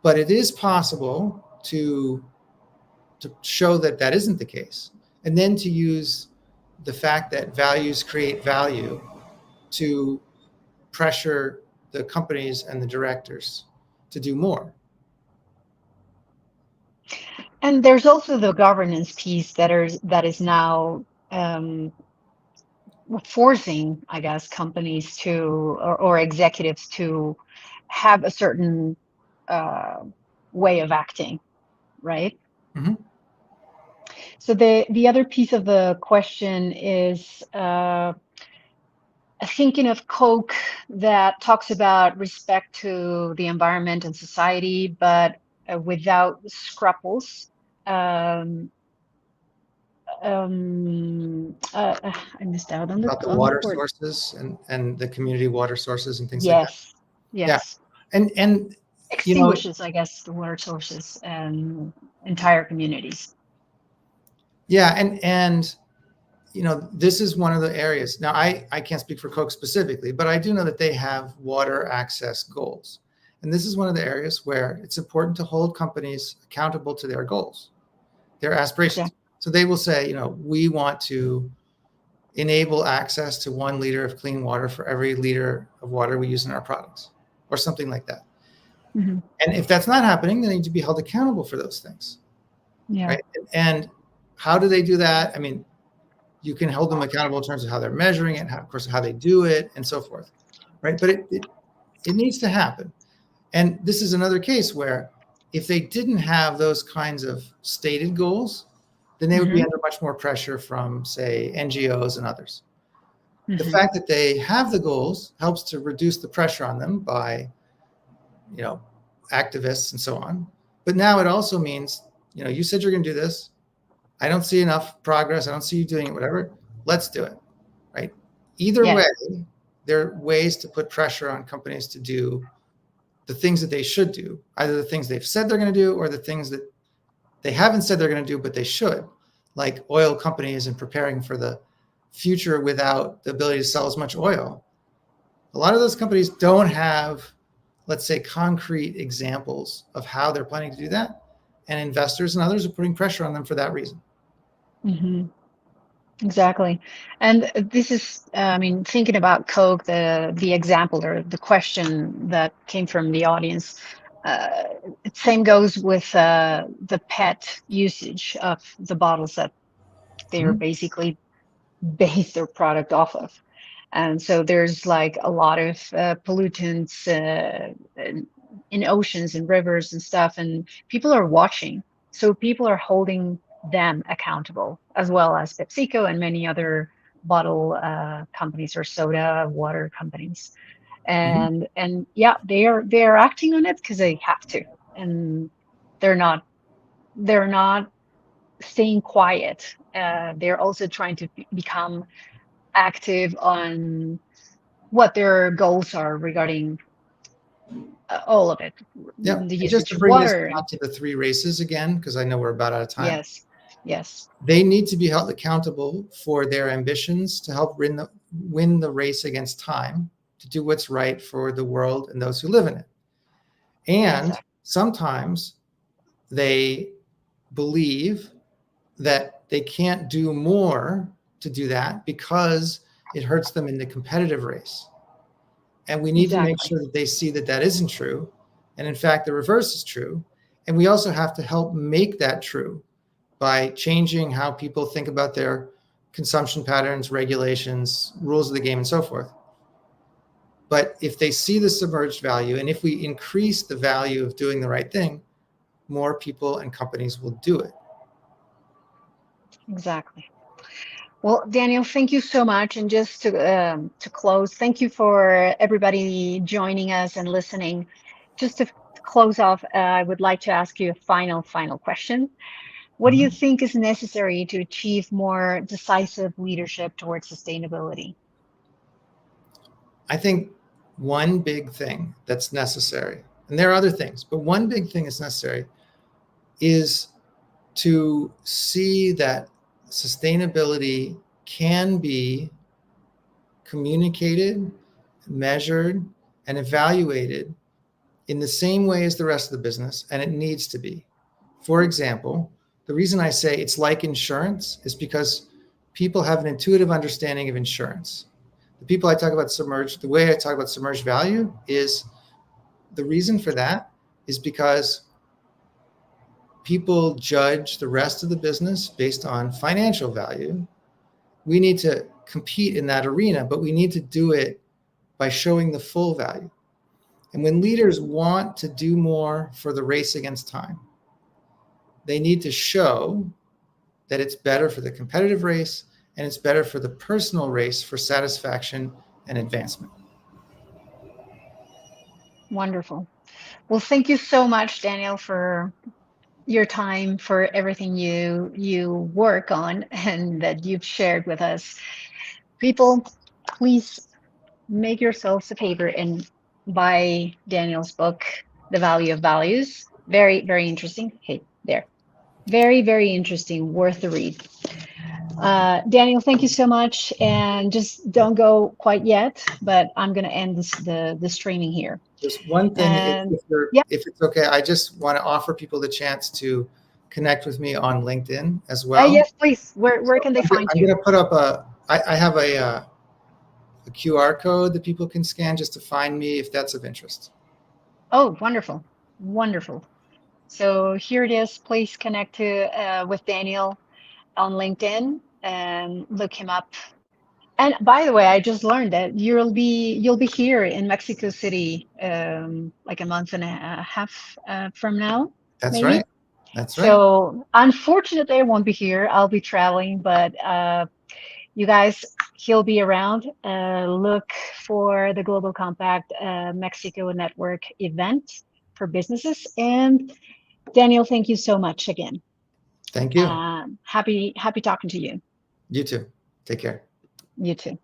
But it is possible to show that that isn't the case, and then to use the fact that values create value to pressure the companies and the directors to do more. And there's also the governance piece that is now forcing, I guess, companies to or executives to have a certain way of acting, right? Mm-hmm. So the other piece of the question is thinking of Coke that talks about respect to the environment and society, but without scruples. I missed out on About the on the water word. sources and the community water sources and things like that. Yes, yes. Yeah, and Extinguishes, I guess, the water sources and entire communities. Yeah, and this is one of the areas. Now, I can't speak for Coke specifically, but I do know that they have water access goals. And this is one of the areas where it's important to hold companies accountable to their goals, their aspirations. Yeah. So they will say, we want to enable access to 1 liter of clean water for every liter of water we use in our products, or something like that. Mm-hmm. And if that's not happening, they need to be held accountable for those things. Yeah. Right. And how do they do that? I mean, you can hold them accountable in terms of how they're measuring it, and of course, how they do it, and so forth. Right. But it needs to happen. And this is another case where if they didn't have those kinds of stated goals, then they would be under much more pressure from, say, NGOs and others. The fact that they have the goals helps to reduce the pressure on them by, activists and so on. But now it also means, you said you're going to do this. I don't see enough progress. I don't see you doing it, whatever. Let's do it, right? Either way, there are ways to put pressure on companies to do the things that they should do, either the things they've said they're going to do or the things that they haven't said they're going to do, but they should, like oil companies and preparing for the future without the ability to sell as much oil. A lot of those companies don't have, let's say, concrete examples of how they're planning to do that. And investors and others are putting pressure on them for that reason. Mm-hmm. Exactly. And this is, thinking about Coke, the example or the question that came from the audience, same goes with the PET usage of the bottles that they're basically base their product off of. And so there's like a lot of pollutants in oceans and rivers and stuff, and people are watching. So people are holding them accountable, as well as PepsiCo and many other bottle companies or soda water companies. And yeah, they are acting on it because they have to, and they're not staying quiet. They're also trying to become active on what their goals are regarding all of it. Yeah. The And just usage to of bring this water. back to the 3 races again, because I know we're about out of time. Yes. They need to be held accountable for their ambitions to help win the race against time, to do what's right for the world and those who live in it. And sometimes they believe that they can't do more to do that because it hurts them in the competitive race. And we need to make sure that they see that that isn't true. And in fact, the reverse is true. And we also have to help make that true by changing how people think about their consumption patterns, regulations, rules of the game, and so forth. But if they see the submerged value, and if we increase the value of doing the right thing, more people and companies will do it. Exactly. Well, Daniel, thank you so much. And just to close, thank you for everybody joining us and listening. Just to close off, I would like to ask you a final question. What do you think is necessary to achieve more decisive leadership towards sustainability? I think one big thing that's necessary, and there are other things, but one big thing that's necessary is to see that sustainability can be communicated, measured, and evaluated in the same way as the rest of the business, and it needs to be. For example, the reason I say it's like insurance is because people have an intuitive understanding of insurance. The people I talk about submerged, the way I talk about submerged value is the reason for that is because people judge the rest of the business based on financial value. We need to compete in that arena, but we need to do it by showing the full value. And when leaders want to do more for the race against time, they need to show that it's better for the competitive race and it's better for the personal race for satisfaction and advancement. Wonderful. Well, thank you so much, Daniel, for your time, for everything you work on and that you've shared with us. People, please make yourselves a favor and buy Daniel's book, The Value of Values. Very, very interesting. Hey, there. Very, very interesting. Worth the read. Daniel, thank you so much. And just don't go quite yet, but I'm going to end this training here. Just one thing, And, if it's okay, I just want to offer people the chance to connect with me on LinkedIn as well. Yes, please. Where can they find you? I'm going to put up I have a QR code that people can scan just to find me if that's of interest. Oh, wonderful. Wonderful. So here it is. Please connect with Daniel on LinkedIn and look him up. And by the way, I just learned that you'll be here in Mexico City like a month and a half from now. That's maybe? right. That's right. So unfortunately, I won't be here. I'll be traveling, but you guys, he'll be around. Look for the Global Compact Mexico Network event for businesses. And Daniel, thank you so much again. Thank you. Happy talking to you. You too. Take care. You too.